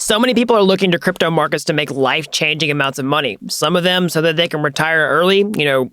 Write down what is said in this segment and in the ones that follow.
So many people are looking to crypto markets to make life-changing amounts of money. Some of them so that they can retire early,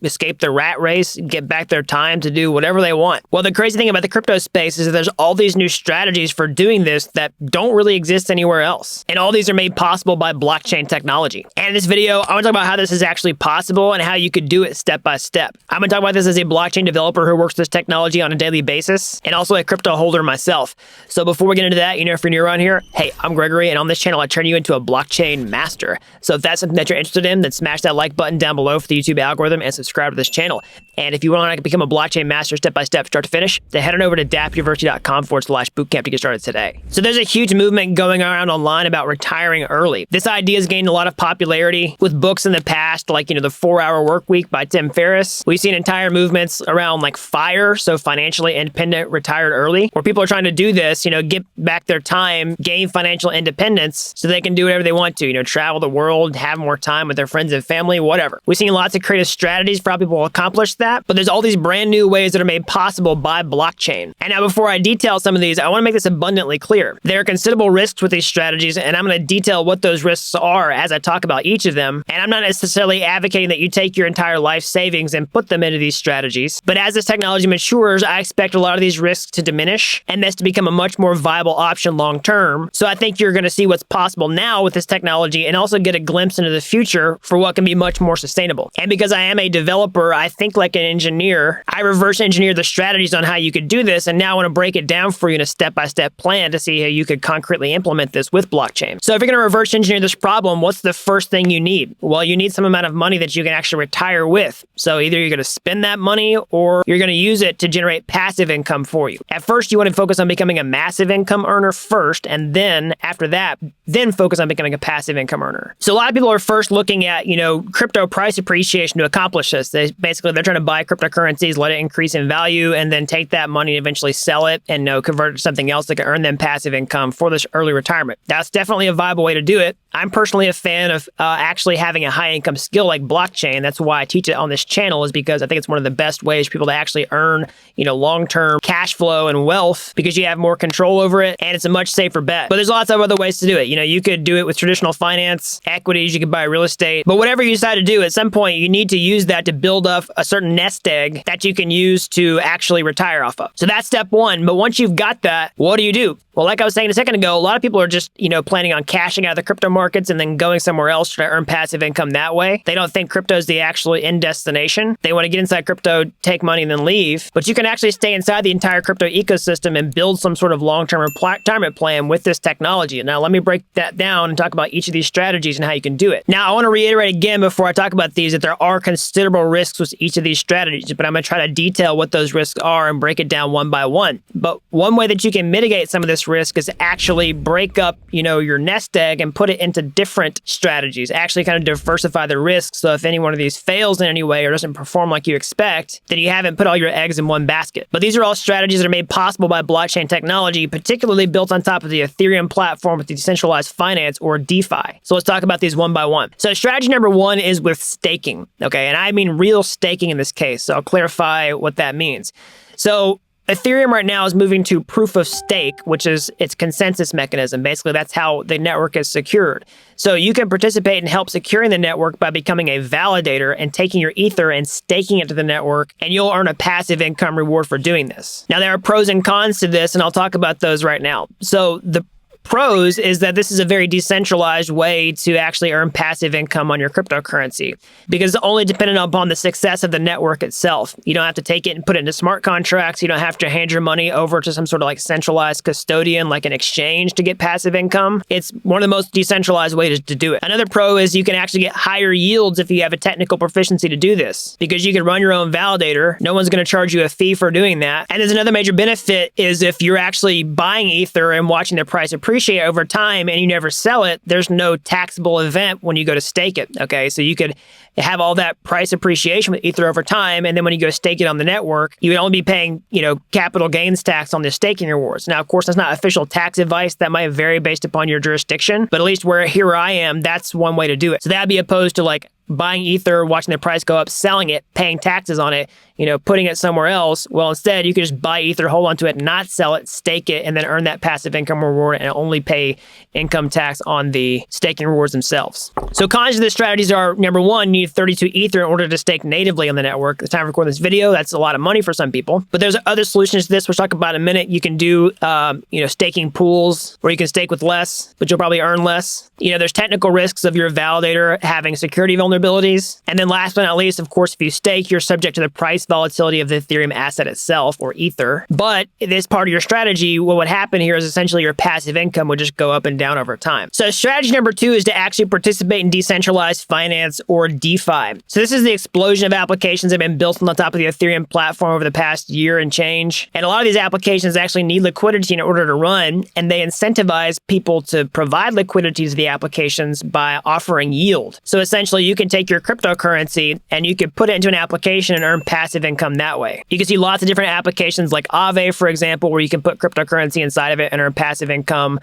escape the rat race, get back their time to do whatever they want. Well, the crazy thing about the crypto space is that there's all these new strategies for doing this that don't really exist anywhere else. And all these are made possible by blockchain technology. And in this video, I want to talk about how this is actually possible and how you could do it step by step. I'm going to talk about this as a blockchain developer who works with this technology on a daily basis and also a crypto holder myself. So before we get into that, if you're new around here, hey, I'm Gregory, and on this channel, I turn you into a blockchain master. So if that's something that you're interested in, then smash that like button down below for the YouTube algorithm and subscribe to this channel. And if you want to become a blockchain master step by step, start to finish, then head on over to dappuniversity.com/bootcamp to get started today. So there's a huge movement going around online about retiring early. This idea has gained a lot of popularity with books in the past, like, the 4-Hour Work Week by Tim Ferriss. We've seen entire movements around like FIRE, so financially independent, retired early, where people are trying to do this, get back their time, gain financial independence so they can do whatever they want to, travel the world, have more time with their friends and family, whatever. We've seen lots of creative strategies for how people accomplish that, but there's all these brand new ways that are made possible by blockchain. And now before I detail some of these, I want to make this abundantly clear. There are considerable risks with these strategies, and I'm going to detail what those risks are as I talk about each of them. And I'm not necessarily advocating that you take your entire life savings and put them into these strategies. But as this technology matures, I expect a lot of these risks to diminish and this to become a much more viable option long term. So I think you're going to see what's possible now with this technology and also get a glimpse into the future for what can be much more sustainable. And because I am a developer, I think like an engineer. I reverse engineer the strategies on how you could do this, and now I want to break it down for you in a step-by-step plan to see how you could concretely implement this with blockchain. So if you're going to reverse engineer this problem, what's the first thing you need? Well, you need some amount of money that you can actually retire with. So either you're going to spend that money or you're going to use it to generate passive income for you. At first, you want to focus on becoming a massive income earner first, and then after that, then focus on becoming a passive income earner. So a lot of people are first looking at, crypto price appreciation to accomplish this. They're trying to buy cryptocurrencies, let it increase in value, and then take that money and eventually sell it and convert it to something else that can earn them passive income for this early retirement. That's definitely a viable way to do it. I'm personally a fan of actually having a high income skill like blockchain. That's why I teach it on this channel, is because I think it's one of the best ways for people to actually earn, long-term cash flow and wealth, because you have more control over it and it's a much safer bet. But there's lots of other ways to do it. You could do it with traditional finance, equities, you could buy real estate, but whatever you decide to do, at some point you need to use that to build up a certain nest egg that you can use to actually retire off of. So that's step one. But once you've got that, what do? Well, like I was saying a second ago, a lot of people are just, planning on cashing out of the crypto markets and then going somewhere else to earn passive income that way. They don't think crypto is the actual end destination. They want to get inside crypto, take money, and then leave. But you can actually stay inside the entire crypto ecosystem and build some sort of long-term retirement plan with this technology. Now, let me break that down and talk about each of these strategies and how you can do it. Now, I want to reiterate again before I talk about these that there are considerable risks with each of these strategies, but I'm going to try to detail what those risks are and break it down one by one. But one way that you can mitigate some of this risk is actually break up, your nest egg and put it into different strategies. Actually kind of diversify the risks. So if any one of these fails in any way or doesn't perform like you expect, then you haven't put all your eggs in one basket. But these are all strategies that are made possible by blockchain technology, particularly built on top of the Ethereum platform with decentralized finance, or DeFi. So let's talk about these one by one. So strategy number one is with staking. Okay, and I mean real staking in this case. So I'll clarify what that means. So Ethereum right now is moving to proof of stake, which is its consensus mechanism. Basically, that's how the network is secured. So you can participate and help securing the network by becoming a validator and taking your Ether and staking it to the network, and you'll earn a passive income reward for doing this. Now, there are pros and cons to this, and I'll talk about those right now. So the pros is that this is a very decentralized way to actually earn passive income on your cryptocurrency, because it's only dependent upon the success of the network itself. You don't have to take it and put it into smart contracts. You don't have to hand your money over to some sort of like centralized custodian, like an exchange, to get passive income. It's one of the most decentralized ways to do it. Another pro is you can actually get higher yields if you have a technical proficiency to do this, because you can run your own validator. No one's going to charge you a fee for doing that. And there's another major benefit is if you're actually buying Ether and watching the price appreciate over time and you never sell it, there's no taxable event when you go to stake it. Okay, so you could have all that price appreciation with Ether over time, and then when you go stake it on the network, you would only be paying, capital gains tax on the staking rewards. Now, of course, that's not official tax advice. That might vary based upon your jurisdiction, but at least where I am, that's one way to do it. So that'd be opposed to like buying Ether, watching the price go up, selling it, paying taxes on it, putting it somewhere else. Well, instead, you can just buy Ether, hold onto it, not sell it, stake it, and then earn that passive income reward and only pay income tax on the staking rewards themselves. So cons to this strategies are, number one, you need 32 Ether in order to stake natively on the network. At the time of recording this video, that's a lot of money for some people. But there's other solutions to this, we'll talk about in a minute. You can do, staking pools, where you can stake with less, but you'll probably earn less. There's technical risks of your validator having security vulnerabilities. And then last but not least, of course, if you stake, you're subject to the price volatility of the Ethereum asset itself, or Ether. But this part of your strategy, what would happen here is essentially your passive income would just go up and down over time. So strategy number 2 is to actually participate in decentralized finance, or DeFi. So this is the explosion of applications that have been built on the top of the Ethereum platform over the past year and change. And a lot of these applications actually need liquidity in order to run, and they incentivize people to provide liquidity to the applications by offering yield. So essentially, you can take your cryptocurrency and you can put it into an application and earn passive income that way. You can see lots of different applications like Aave, for example, where you can put cryptocurrency inside of it and earn passive income,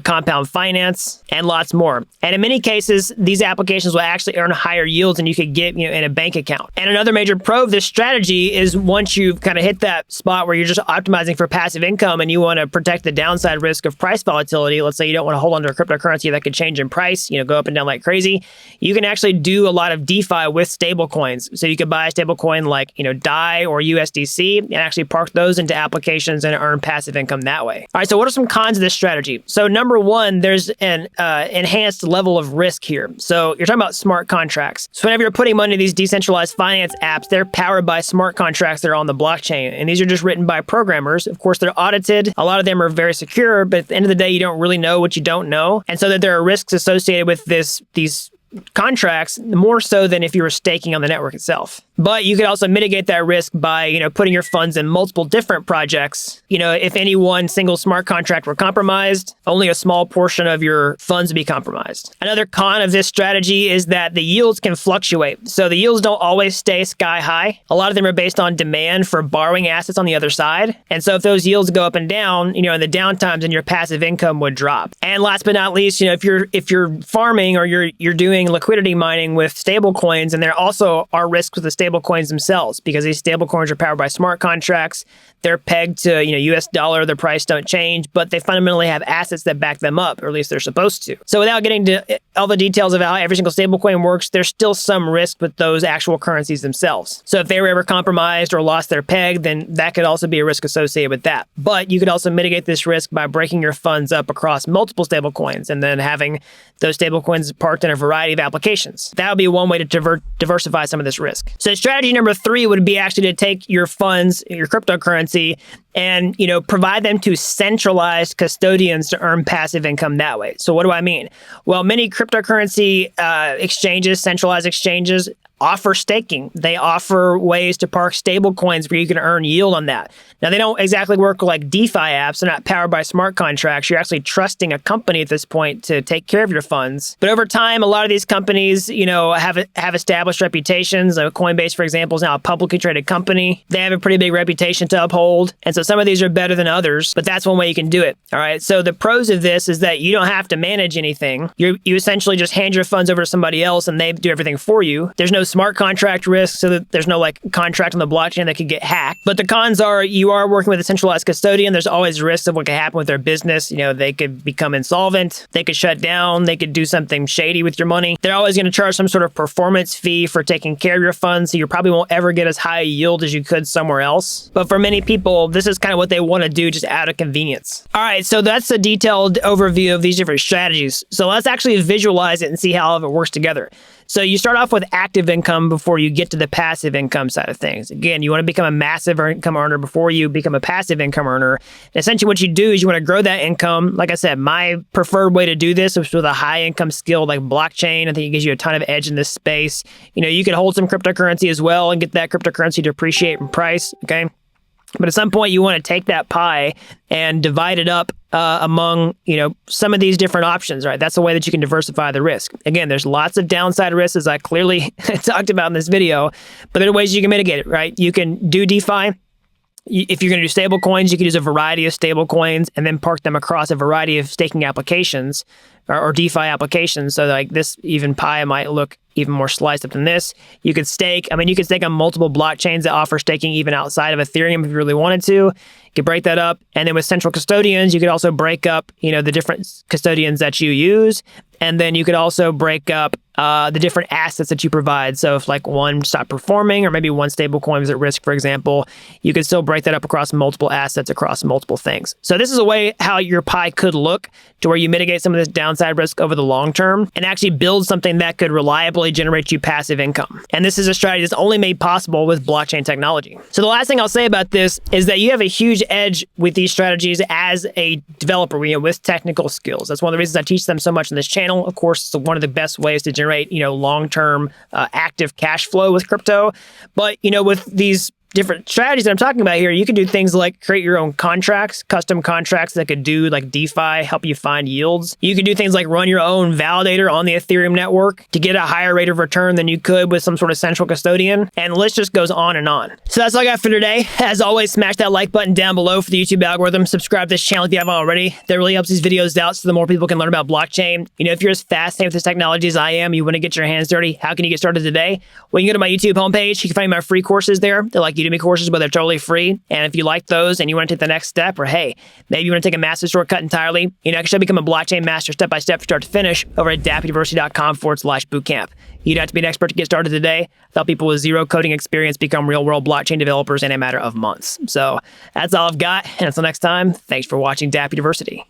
compound finance, and lots more. And in many cases, these applications will actually earn higher yields than you could get, in a bank account. And another major pro of this strategy is once you've kind of hit that spot where you're just optimizing for passive income and you want to protect the downside risk of price volatility, let's say you don't want to hold on to a cryptocurrency that could change in price, go up and down like crazy, you can actually do a lot of DeFi with stablecoins. So you could buy a stablecoin like, DAI or USDC and actually park those into applications and earn passive income that way. All right, so what are some cons of this strategy? So number one, there's an enhanced level of risk here. So you're talking about smart contracts. So whenever you're putting money in these decentralized finance apps, they're powered by smart contracts that are on the blockchain. And these are just written by programmers. Of course, they're audited. A lot of them are very secure, but at the end of the day, you don't really know what you don't know. And so that there are risks associated with these contracts, more so than if you were staking on the network itself. But you could also mitigate that risk by, putting your funds in multiple different projects. If any one single smart contract were compromised, only a small portion of your funds would be compromised. Another con of this strategy is that the yields can fluctuate. So the yields don't always stay sky high. A lot of them are based on demand for borrowing assets on the other side. And so if those yields go up and down, in the downtimes, then your passive income would drop. And last but not least, if you're farming or you're doing liquidity mining with stable coins, and there also are risks with the stable coins themselves, because these stable coins are powered by smart contracts. They're pegged to, US dollar, their price don't change, but they fundamentally have assets that back them up, or at least they're supposed to. So without getting to all the details of how every single stable coin works, there's still some risk with those actual currencies themselves. So if they were ever compromised or lost their peg, then that could also be a risk associated with that. But you could also mitigate this risk by breaking your funds up across multiple stable coins and then having those stable coins parked in a variety of applications. That would be one way to diversify some of this risk. So strategy number 3 would be actually to take your funds, your cryptocurrency, and provide them to centralized custodians to earn passive income that way. So what do I mean? Well, many cryptocurrency exchanges, centralized exchanges, offer staking. They offer ways to park stable coins where you can earn yield on that. Now, they don't exactly work like DeFi apps. They're not powered by smart contracts. You're actually trusting a company at this point to take care of your funds. But over time, a lot of these companies, have established reputations. Coinbase, for example, is now a publicly traded company. They have a pretty big reputation to uphold. And so some of these are better than others, but that's one way you can do it. All right. So the pros of this is that you don't have to manage anything. You essentially just hand your funds over to somebody else and they do everything for you. There's no smart contract risk, so that there's no contract on the blockchain that could get hacked. But the cons are you are working with a centralized custodian. There's always risks of what could happen with their business. They could become insolvent. They could shut down. They could do something shady with your money. They're always going to charge some sort of performance fee for taking care of your funds, so you probably won't ever get as high a yield as you could somewhere else. But for many people, this is kind of what they want to do just out of convenience. All right, so that's a detailed overview of these different strategies. So let's actually visualize it and see how all of it works together. So you start off with active income before you get to the passive income side of things. Again, you want to become a massive income earner before you become a passive income earner. And essentially what you do is you want to grow that income. Like I said, my preferred way to do this is with a high income skill like blockchain. I think it gives you a ton of edge in this space. You could hold some cryptocurrency as well and get that cryptocurrency to appreciate in price, okay? But at some point, you want to take that pie and divide it up among, some of these different options, right? That's the way that you can diversify the risk. Again, there's lots of downside risks, as I clearly talked about in this video, but there are ways you can mitigate it, right? You can do DeFi. If you're going to do stable coins, you can use a variety of stable coins and then park them across a variety of staking applications or DeFi applications. So like this even pie might look, even more sliced up than this. You could stake. I mean, you could stake on multiple blockchains that offer staking even outside of Ethereum if you really wanted to. You could break that up. And then with central custodians, you could also break up, the different custodians that you use. And then you could also break up the different assets that you provide. So if like one stopped performing, or maybe one stable coin was at risk, for example, you could still break that up across multiple assets, across multiple things. So this is a way how your pie could look to where you mitigate some of this downside risk over the long term and actually build something that could reliably generate you passive income. And this is a strategy that's only made possible with blockchain technology. So the last thing I'll say about this is that you have a huge edge with these strategies as a developer, with technical skills. That's one of the reasons I teach them so much in this channel. Of course, it's one of the best ways to generate, long-term active cash flow with crypto. But, with these different strategies that I'm talking about here, you can do things like create your own contracts, custom contracts that could do like DeFi, help you find yields. You could do things like run your own validator on the Ethereum network to get a higher rate of return than you could with some sort of central custodian. And the list just goes on and on. So that's all I got for today. As always, smash that like button down below for the YouTube algorithm. Subscribe to this channel if you haven't already. That really helps these videos out so the more people can learn about blockchain. If you're as fascinated with this technology as I am, you want to get your hands dirty, how can you get started today? Well, you can go to my YouTube homepage. You can find my free courses there. They're like Udemy courses, but they're totally free. And if you like those and you want to take the next step, or hey, maybe you want to take a master's shortcut entirely, I can become a blockchain master step-by-step, start to finish over at dappuniversity.com/bootcamp. You don't have to be an expert to get started today. I help people with zero coding experience become real-world blockchain developers in a matter of months. So that's all I've got. And until next time, thanks for watching Dapp University.